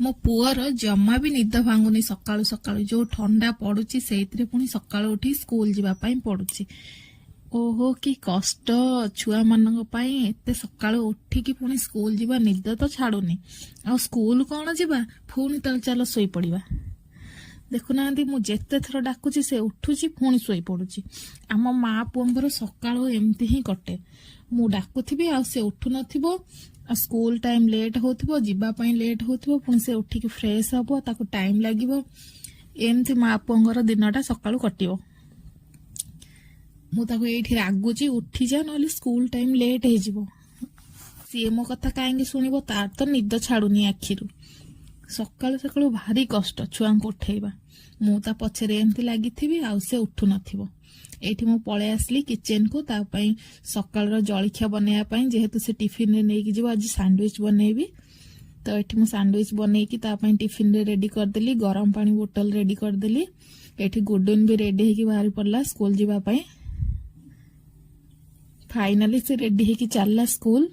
मो पुअर जमा भी निद भांगुनी सकाळु सकाळु जो ठंडा पड़ुची सेइतरे पुणी सकाळु उठी स्कूल जीवा पई पड़ुची। ओहो कि कष्ट छुआ मानक पई एते सकाळु उठिकी पुणी स्कूल जीवा निद तो छाड़ुनी आ स्कूल कौन जीवा पुणी चलो सोई पड़िबा। देखुना मु जेते थर डाकुची से उठुची पुणी सोई पड़ुची। आम माँ पुअंकर सकाळु एमती ही कटे मु डाकुथिबी आ से उठु नथिबो स्कूल टाइम लेट होथिबो जीवा पई लेट होथिबो पुणी से उठिकी फ्रेश हबो ताको टाइम लागिबो एमती माँ पुअंकर दिनटा सकाळु कटिबो। मु ताको एठी रागुची उठी जा नले स्कूल टाइम लेट हे जिवो सी मो कथा काहेंगे सुनिबो तार तो निद छाड़ुनी आखिरु सकाळु सकाळु भारी कष्ट छुआ को उठेबा मु ता पछरे एमती लागिथिबी आ से उठु नथिबो। एठी मु पळे आसली किचन को ता पई सकाळर जळखिया बनेया पई जेहेतु से टिफिन रे नेकी जिवो आज सैंडविच बनेबी तो एठी मु सैंडविच बनेकी ता पई टिफिन रे रेडी कर देली गरम पानी बोतल रेडी कर देली। एठी गुडुन भी रेडी हेकी बाहरी पड़ला स्कूल जीवा पई फाइनली से रेडी हेकी चलला स्कूल।